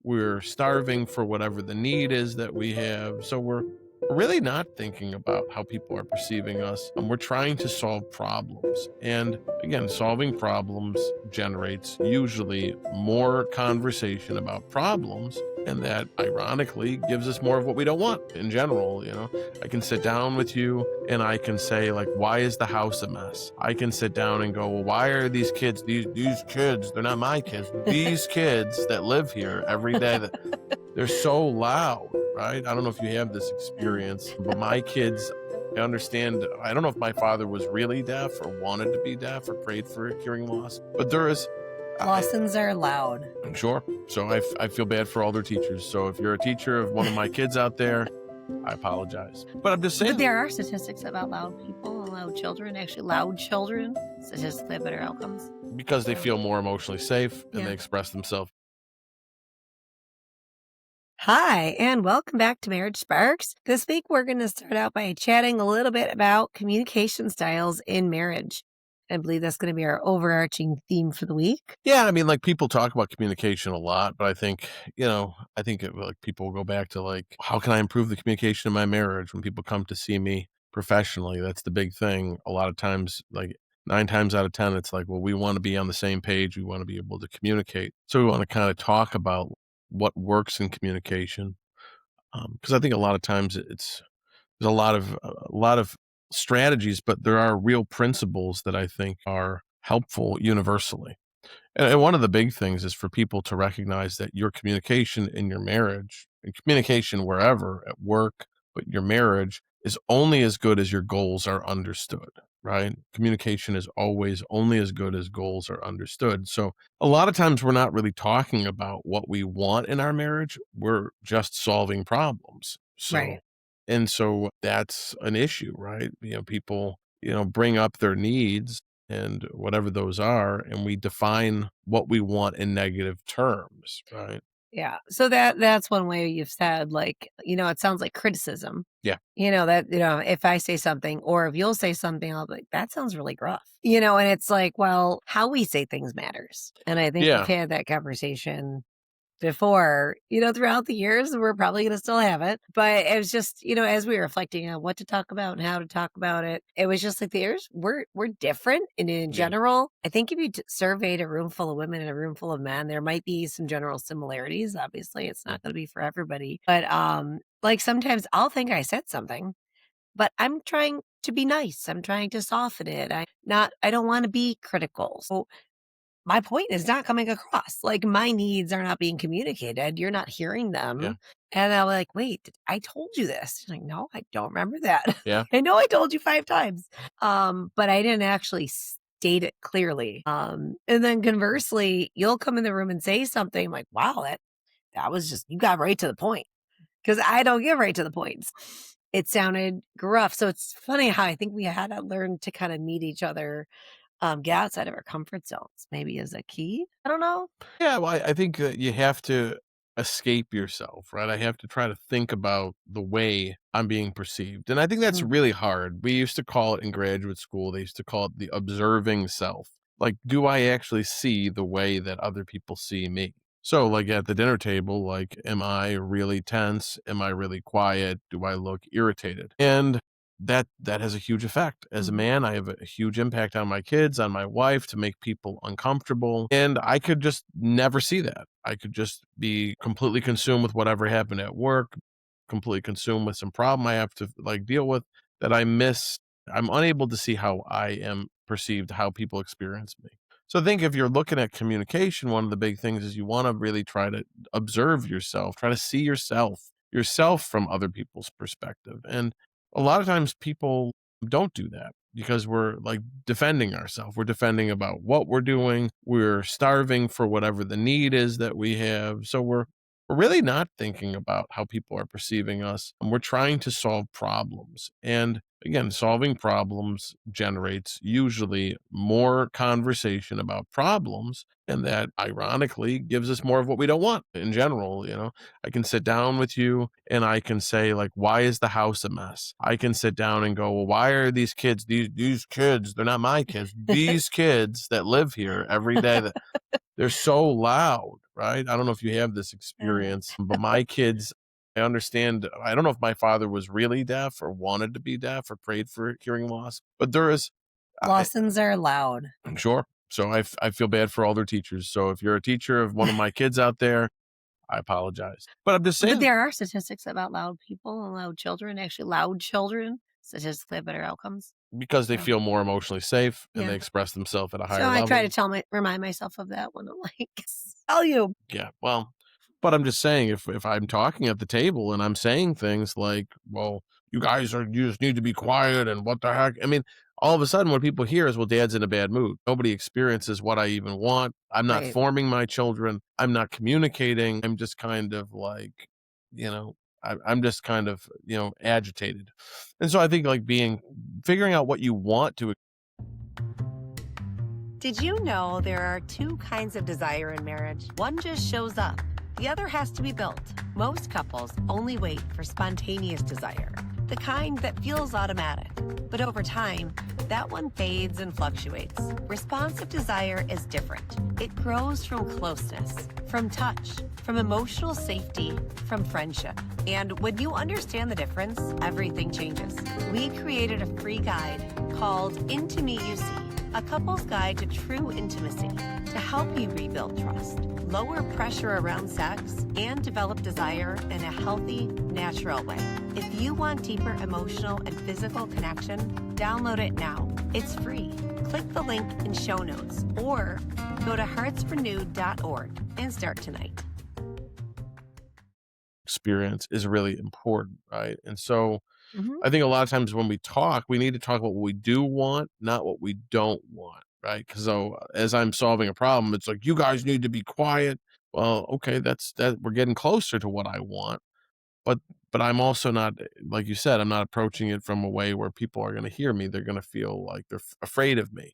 We're starving for whatever the need is that we have. So we're really not thinking about how people are perceiving us. And we're trying to solve problems. And again, solving problems generates usually more conversation about problems. And that ironically gives us more of what we don't want in general. I can sit down with you and I can say, like, why is the house a mess? I can sit down and go, well, why are these kids, these kids, they're not my kids, these kids that live here every day, that they're so loud, right? I don't know if you have this experience, but my kids, I understand. I don't know if my father was really deaf or wanted to be deaf or prayed for hearing loss, but there is. Lawsons are loud. I'm sure. So I feel bad for all their teachers. So if you're a teacher of one of my kids out there, I apologize. But I'm just saying. But there are statistics about loud people, loud children, actually loud children, statistically have better outcomes. Because they feel more emotionally safe and Yeah. they express themselves. Hi, and welcome back to Marriage Sparks. This week, we're going to start out by chatting a little bit about communication styles in marriage. I believe that's going to be our overarching theme for the week. Yeah, I mean, like, people talk about communication a lot, but I think, people will go back to, like, how can I improve the communication in my marriage? When people come to see me professionally, that's the big thing. A lot of times, like 9 times out of 10, it's like, well, we want to be on the same page. We want to be able to communicate. So we want to kind of talk about what works in communication. Because I think a lot of times there's a lot of strategies, but there are real principles that I think are helpful universally. And one of the big things is for people to recognize that your communication in your marriage and communication wherever at work, but your marriage is only as good as your goals are understood, right? Communication is always only as good as goals are understood. So a lot of times we're not really talking about what we want in our marriage. We're just solving problems. Right. And so that's an issue, right? People, bring up their needs and whatever those are, and we define what we want in negative terms, right? Yeah. So that's one way you've said, like, it sounds like criticism. Yeah. If I say something or if you'll say something, I'll be like, that sounds really gruff. And it's like, well, how we say things matters. And I think we've Yeah. had that conversation before, throughout the years. We're probably going to still have it. But it was just, as we were reflecting on what to talk about and how to talk about it, it was just like we're different. And in Yeah. general, I think if you surveyed a room full of women and a room full of men, there might be some general similarities. Obviously, it's not going to be for everybody. But like sometimes I'll think I said something, but I'm trying to be nice. I'm trying to soften it. I don't want to be critical. So my point is not coming across. Like, my needs are not being communicated. You're not hearing them. Yeah. And I'm like, wait, I told you this. She's like, no, I don't remember that. Yeah. I know I told you 5 times. But I didn't actually state it clearly. And then conversely, you'll come in the room and say something I'm like, wow, that was just, you got right to the point. Because I don't get right to the points. It sounded gruff. So it's funny how I think we had to learn to kind of meet each other, get outside of our comfort zones, maybe is a key. I don't know. Yeah, well, I think that you have to escape yourself, right? I have to try to think about the way I'm being perceived. And I think that's really hard. We used to call it in graduate school, they used to call it the observing self. Like, do I actually see the way that other people see me? So, like, at the dinner table, like, am I really tense? Am I really quiet? Do I look irritated? And that has a huge effect. As a man, I have a huge impact on my kids, on my wife, to make people uncomfortable. And I could just never see that. I could just be completely consumed with whatever happened at work, completely consumed with some problem I have to, like, deal with, that I'm unable to see how I am perceived, how people experience me. So I think if you're looking at communication, one of the big things is you want to really try to observe yourself, try to see yourself from other people's perspective. And a lot of times people don't do that because we're, like, defending ourselves. We're defending about what we're doing. We're starving for whatever the need is that we have. So we're really not thinking about how people are perceiving us. And we're trying to solve problems. And Again, solving problems generates usually more conversation about problems, and that ironically gives us more of what we don't want in general. I can sit down with you and I can say, like, why is the house a mess? I can sit down and go, well, why are these kids, they're not my kids, these kids that live here every day, that they're so loud, right? I don't know if you have this Uh, experience, but my kids, I understand. I don't know if my father was really deaf or wanted to be deaf or prayed for hearing loss, but there is, Lawsons are loud. I'm sure. So I feel bad for all their teachers. So if you're a teacher of one of my kids out there, I apologize. But I'm just But saying, there are statistics about loud people and loud children, actually loud children statistically have better outcomes. because they So, feel more emotionally safe and they yeah. express themselves at a So higher I try level. to remind myself of that when I'm like, tell you. Yeah, well, but I'm just saying, if I'm talking at the table and I'm saying things like, "Well, you just need to be quiet," and "What the heck?" I mean, all of a sudden, what people hear is, "Well, Dad's in a bad mood." Nobody experiences what I even want. I'm not Right. forming my children. I'm not communicating. I'm just kind of like, you know, I'm just kind of, agitated. And so I think, like, figuring out what you want to. Did you know there are two kinds of desire in marriage? One just shows up, the other has to be built. Most couples only wait for spontaneous desire, the kind that feels automatic. But over time, that one fades and fluctuates. Responsive desire is different. It grows from closeness, from touch, from emotional safety, from friendship. And when you understand the difference, everything changes. We created a free guide called Into Me You See, a couple's guide to true intimacy to help you rebuild trust, lower pressure around sex, and develop desire in a healthy, natural way. If you want deeper emotional and physical connection, download it now. It's free. Click the link in show notes or go to heartsrenewed.org and start tonight. Experience is really important, right? And so Mhm. I think a lot of times when we talk, we need to talk about what we do want, not what we don't want, right? Because as I'm solving a problem, it's like, you guys need to be quiet. Well, okay, that we're getting closer to what I want. But I'm also not, like you said, I'm not approaching it from a way where people are gonna hear me, they're gonna feel like they're afraid of me.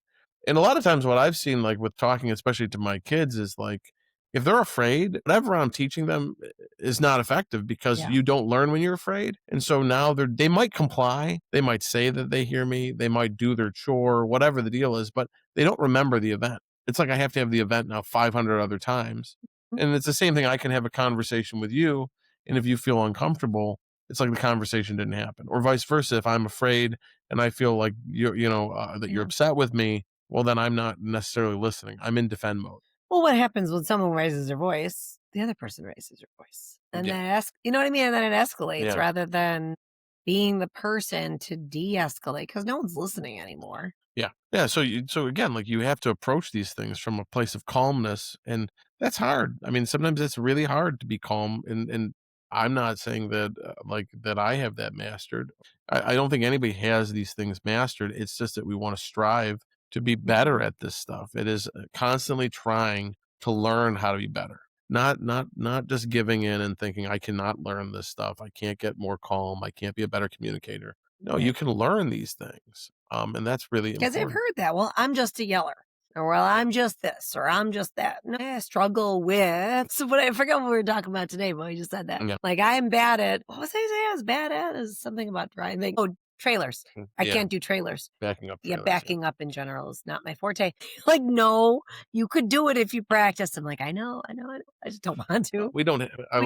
And a lot of times what I've seen, like, with talking, especially to my kids, is like, if they're afraid, whatever I'm teaching them is not effective because Yeah. you don't learn when you're afraid. And so now they might comply, they might say that they hear me, they might do their chore, whatever the deal is, but they don't remember the event. It's like I have to have the event now 500 other times. And it's the same thing. I can have a conversation with you, and if you feel uncomfortable, it's like the conversation didn't happen, or vice versa. If I'm afraid and I feel like that you're Yeah. upset with me, well, then I'm not necessarily listening. I'm in defend mode. Well, what happens when someone raises their voice? The other person raises their voice. And Yeah, then you know what I mean? And then it escalates yeah, rather than being the person to de-escalate because no one's listening anymore. yeah, yeah. So again, like, you have to approach these things from a place of calmness, and that's hard. I mean, sometimes it's really hard to be calm, and I'm not saying that like that I have that mastered. I don't think anybody has these things mastered. It's just that we want to strive to be better Mhm. at this stuff. It is constantly trying to learn how to be better. Not just giving in and thinking I cannot learn this stuff. I can't get more calm. I can't be a better communicator. No, you Right. can learn these things. And that's really 'Cause I've important. heard that, "Well, I'm just a yeller," or, "Well, I'm just this," or, "I'm just that." No, I struggle with so what I forgot what we were talking about today, but we just said that. Yeah. Like, I'm bad at what was I saying I was bad at? Is something about driving. Oh, trailers. I Yeah. can't do trailers. Backing up Yeah, trailers. Yeah. backing up in general is not my forte. Like, "No, you could do it if you practice." I'm like, I know. I just don't want to." We don't We do have our a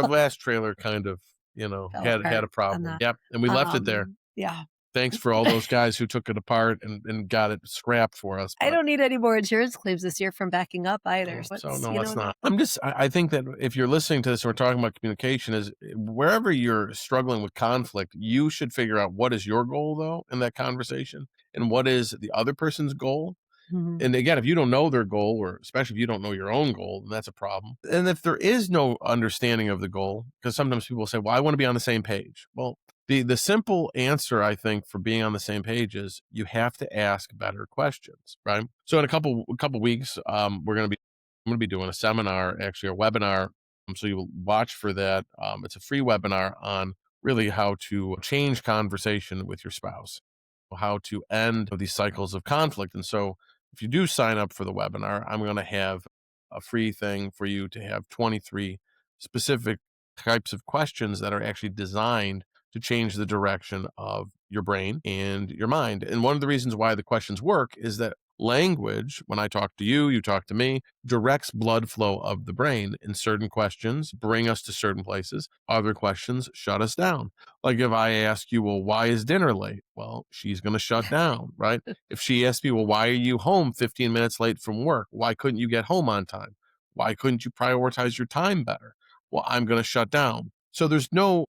last trailer kind of, fell had apart a on problem. the Yep. And we left it there. yeah. Thanks for all those guys who took it apart and got it scrapped for us. I But don't need any more insurance claims this year from backing up either, so so it's no, it's not. I think that if you're listening to this and we're talking about communication, is wherever you're struggling with conflict, you should figure out what is your goal though in that conversation, and what is the other person's goal. Mhm. And again, if you don't know their goal, or especially if you don't know your own goal, then that's a problem. And if there is no understanding of the goal, because sometimes people say, well, I want to be on the same page. Well, the simple answer, I think, for being on the same page is you have to ask better questions, right? So in a couple weeks, I'm gonna be doing a seminar, actually a webinar. So you'll watch for that. It's a free webinar on really how to change conversation with your spouse, how to end these cycles of conflict. And so if you do sign up for the webinar, I'm going to have a free thing for you to have 23 specific types of questions that are actually designed to change the direction of your brain and your mind. And one of the reasons why the questions work is that language, when I talk to you, you talk to me, directs blood flow of the brain. And certain questions bring us to certain places. Other questions shut us down. Like if I ask you, well, why is dinner late? Well, she's going to shut down, right? If she asks me, well, why are you home 15 minutes late from work? Why couldn't you get home on time? Why couldn't you prioritize your time better? Well, I'm going to shut down. So there's no,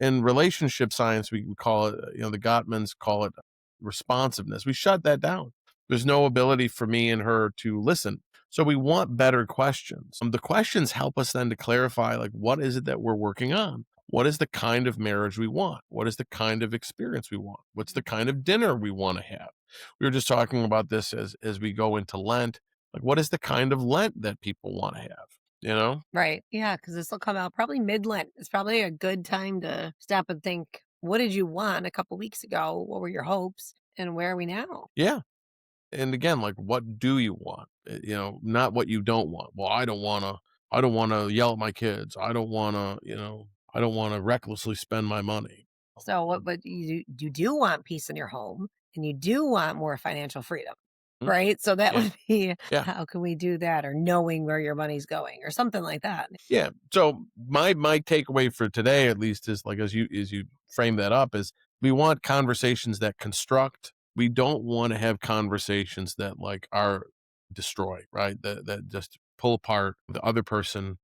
in relationship science, we call it, the Gottmans call it responsiveness. We shut that down. There's no ability for me and her to listen. So we want better questions. The questions help us then to clarify, like, what is it that we're working on? What is the kind of marriage we want? What is the kind of experience we want? What's the kind of dinner we want to have? We were just talking about this as we go into Lent. Like, what is the kind of Lent that people want to have? You know? Right. Yeah, because this will come out probably mid-Lent. It's probably a good time to stop and think, what did you want a couple weeks ago? What were your hopes? And where are we now? Yeah. And again, like, what do you want? Not what you don't want. Well, I don't want to yell at my kids. I don't want to, I don't want to recklessly spend my money. So what you do want peace in your home, and you do want more financial freedom, right? So that Yeah. would be, Yeah. how can we do that? Or knowing where your money's going or something like that. Yeah. So my takeaway for today, at least, is like, as you frame that up, is we want conversations that construct. We don't want to have conversations that like are destroy, right? That just pull apart the other person,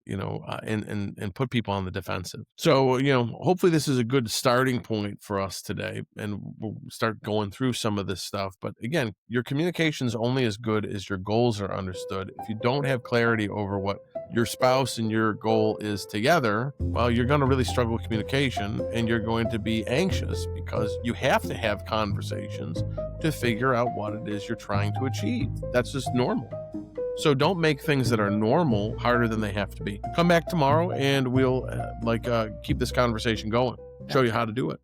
and put people on the defensive. So, hopefully this is a good starting point for us today, and we'll start going through some of this stuff. But again, your communication is only as good as your goals are understood. If you don't have clarity over what your spouse and your goal is together, well, you're going to really struggle with communication, and you're going to be anxious because you have to have conversations to figure out what it is you're trying to achieve. That's just normal. So don't make things that are normal harder than they have to be. Come back tomorrow and we'll keep this conversation going, show you how to do it.